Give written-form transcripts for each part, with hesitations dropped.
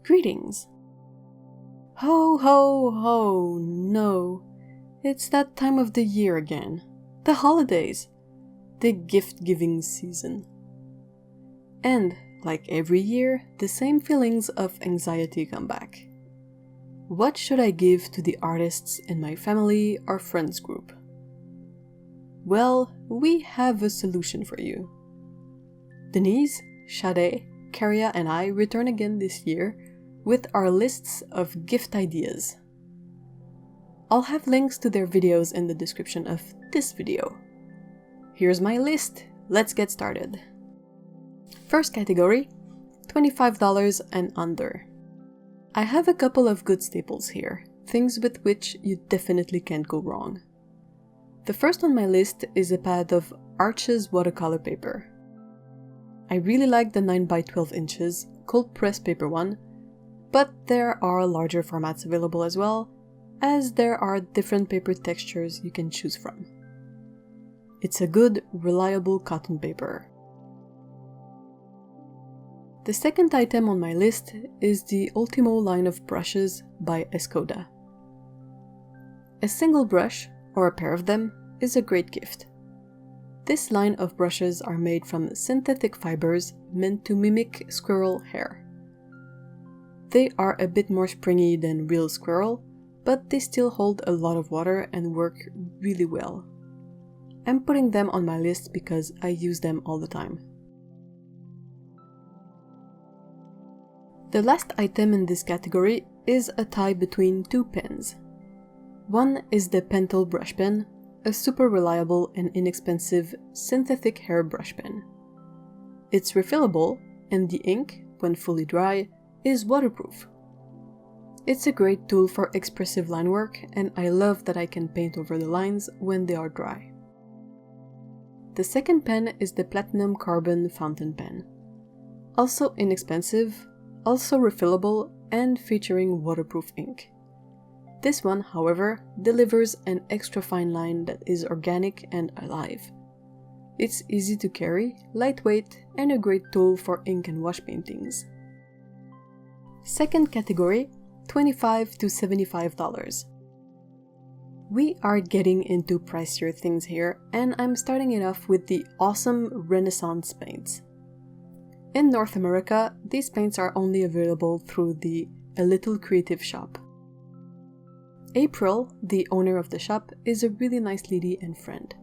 Greetings! Ho ho ho, no. It's that time of the year again. The holidays. The gift-giving season. And, like every year, the same feelings of anxiety come back. What should I give to the artists in my family or friends group? Well, we have a solution for you. Denise, Sade, Karia and I return again this year with our lists of gift ideas. I'll have links to their videos in the description of this video. Here's my list, let's get started. First category, $25 and under. I have a couple of good staples here, things with which you definitely can't go wrong. The first on my list is a pad of Arches watercolor paper. I really like the 9x12 inches cold press paper one, but there are larger formats available as well, as there are different paper textures you can choose from. It's a good, reliable cotton paper. The second item on my list is the Ultimo line of brushes by Escoda. A single brush, or a pair of them, is a great gift. This line of brushes are made from synthetic fibers meant to mimic squirrel hair. They are a bit more springy than real squirrel, but they still hold a lot of water and work really well. I'm putting them on my list because I use them all the time. The last item in this category is a tie between two pens. One is the Pentel brush pen, a super reliable and inexpensive synthetic hair brush pen. It's refillable, and the ink, when fully dry, is waterproof. It's a great tool for expressive line work, and I love that I can paint over the lines when they are dry. The second pen is the Platinum Carbon fountain pen. Also inexpensive, also refillable, and featuring waterproof ink. This one, however, delivers an extra fine line that is organic and alive. It's easy to carry, lightweight, and a great tool for ink and wash paintings. Second category, $25 to $75. We are getting into pricier things here, and I'm starting it off with the awesome Renesans paints. In North America, these paints are only available through the A Little Creative shop. April, the owner of the shop, is a really nice lady and friend.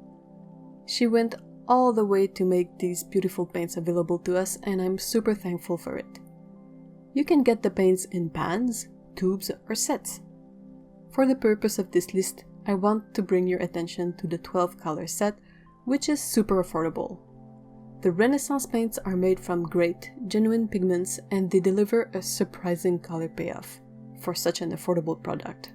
She went all the way to make these beautiful paints available to us, and I'm super thankful for it. You can get the paints in pans, tubes, or sets. For the purpose of this list, I want to bring your attention to the 12 color set, which is super affordable. The Renaissance paints are made from great, genuine pigments, and they deliver a surprising color payoff for such an affordable product.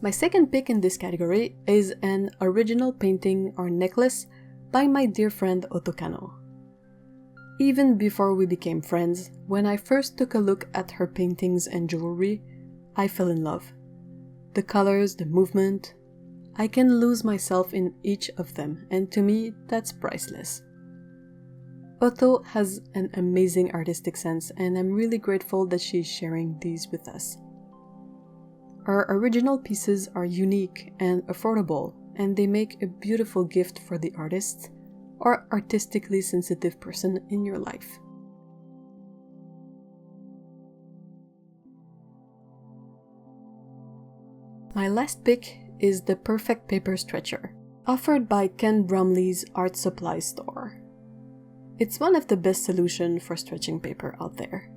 My second pick in this category is an original painting or necklace by my dear friend Oto Kano. Even before we became friends, when I first took a look at her paintings and jewelry, I fell in love. The colors, the movement, I can lose myself in each of them, and to me, that's priceless. Oto has an amazing artistic sense, and I'm really grateful that she's sharing these with us. Our original pieces are unique and affordable, and they make a beautiful gift for the artist or artistically sensitive person in your life. My last pick is the Perfect Paper Stretcher, offered by Ken Bromley's art supply store. It's one of the best solutions for stretching paper out there.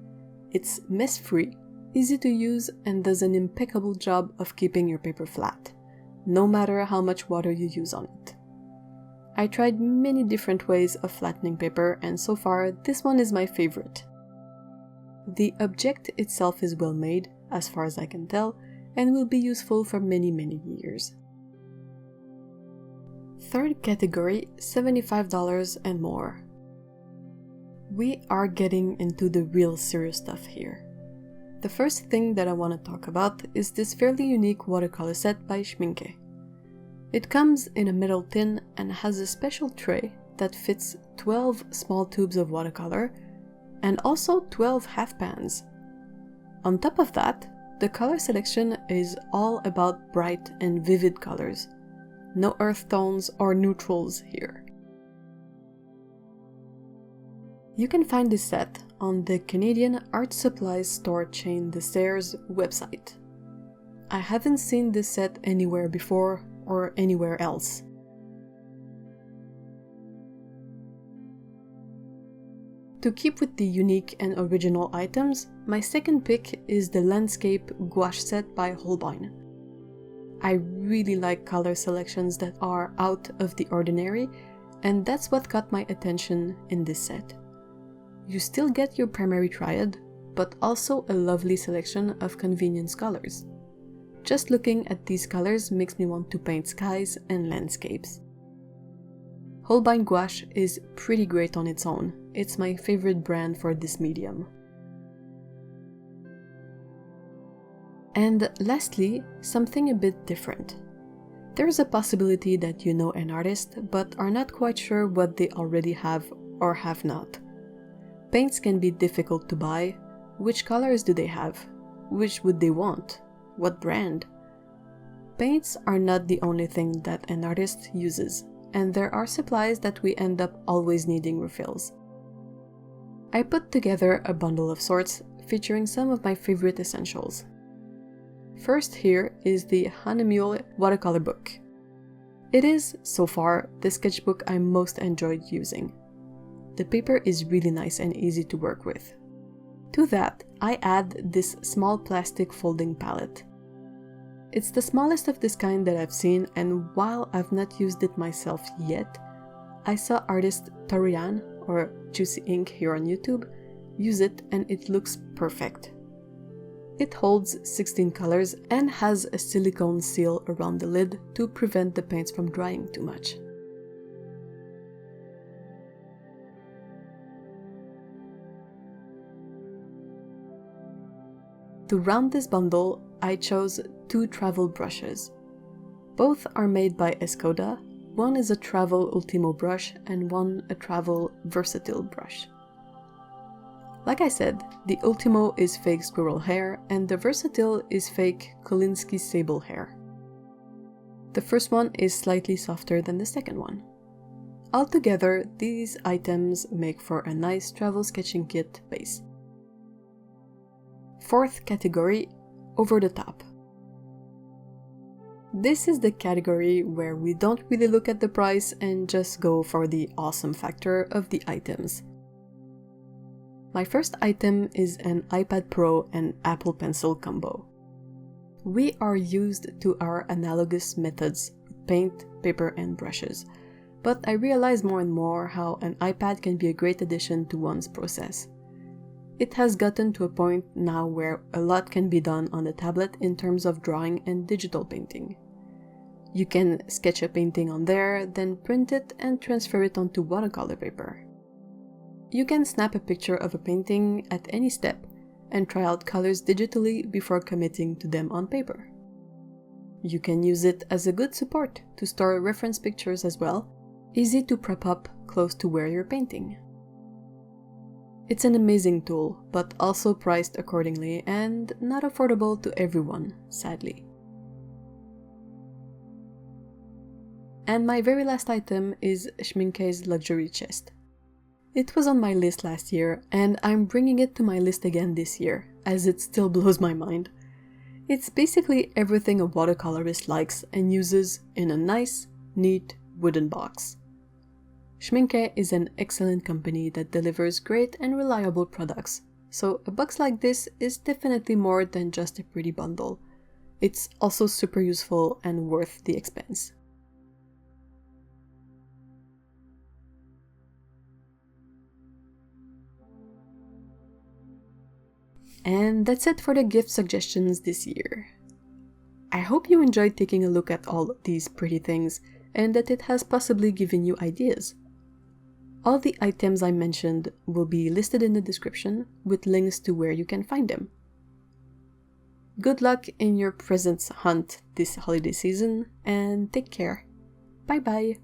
It's mess-free, easy to use, and does an impeccable job of keeping your paper flat, no matter how much water you use on it. I tried many different ways of flattening paper, and so far this one is my favorite. The object itself is well made, as far as I can tell, and will be useful for many years. Third category, $75 and more. We are getting into the real serious stuff here. The first thing that I want to talk about is this fairly unique watercolor set by Schmincke. It comes in a metal tin and has a special tray that fits 12 small tubes of watercolor and also 12 half pans. On top of that, the color selection is all about bright and vivid colors. No earth tones or neutrals here. You can find this set on the Canadian art supplies store chain The Stairs website. I haven't seen this set anywhere before or anywhere else. To keep with the unique and original items, my second pick is the Landscape Gouache set by Holbein. I really like color selections that are out of the ordinary, and that's what caught my attention in this set. You still get your primary triad, but also a lovely selection of convenience colors. Just looking at these colors makes me want to paint skies and landscapes. Holbein gouache is pretty great on its own. It's my favorite brand for this medium. And lastly, something a bit different. There's a possibility that you know an artist, but are not quite sure what they already have or have not. Paints can be difficult to buy. Which colors do they have? Which would they want? What brand? Paints are not the only thing that an artist uses, and there are supplies that we end up always needing refills. I put together a bundle of sorts featuring some of my favorite essentials. First here is the Hahnemuhle watercolor book. It is, so far, the sketchbook I most enjoyed using. The paper is really nice and easy to work with. To that, I add this small plastic folding palette. It's the smallest of this kind that I've seen, and while I've not used it myself yet, I saw artist Torian, or Juicy Ink here on YouTube, use it and it looks perfect. It holds 16 colors and has a silicone seal around the lid to prevent the paints from drying too much. To round this bundle, I chose 2 travel brushes. Both are made by Escoda. One is a Travel Ultimo brush and one a Travel Versatil brush. Like I said, the Ultimo is fake squirrel hair and the Versatil is fake Kolinsky sable hair. The first one is slightly softer than the second one. Altogether, these items make for a nice travel sketching kit base. Fourth category, over the top. This is the category where we don't really look at the price and just go for the awesome factor of the items. My first item is an iPad Pro and Apple Pencil combo. We are used to our analogous methods with paint, paper and brushes, but I realize more and more how an iPad can be a great addition to one's process. It has gotten to a point now where a lot can be done on the tablet in terms of drawing and digital painting. You can sketch a painting on there, then print it and transfer it onto watercolor paper. You can snap a picture of a painting at any step and try out colors digitally before committing to them on paper. You can use it as a good support to store reference pictures as well, easy to prop up close to where you're painting. It's an amazing tool, but also priced accordingly and not affordable to everyone, sadly. And my very last item is Schmincke's luxury chest. It was on my list last year, and I'm bringing it to my list again this year, as it still blows my mind. It's basically everything a watercolorist likes and uses in a nice, neat wooden box. Schmincke is an excellent company that delivers great and reliable products, so a box like this is definitely more than just a pretty bundle. It's also super useful and worth the expense. And that's it for the gift suggestions this year. I hope you enjoyed taking a look at all these pretty things and that it has possibly given you ideas. All the items I mentioned will be listed in the description with links to where you can find them. Good luck in your presents hunt this holiday season, and take care. Bye bye!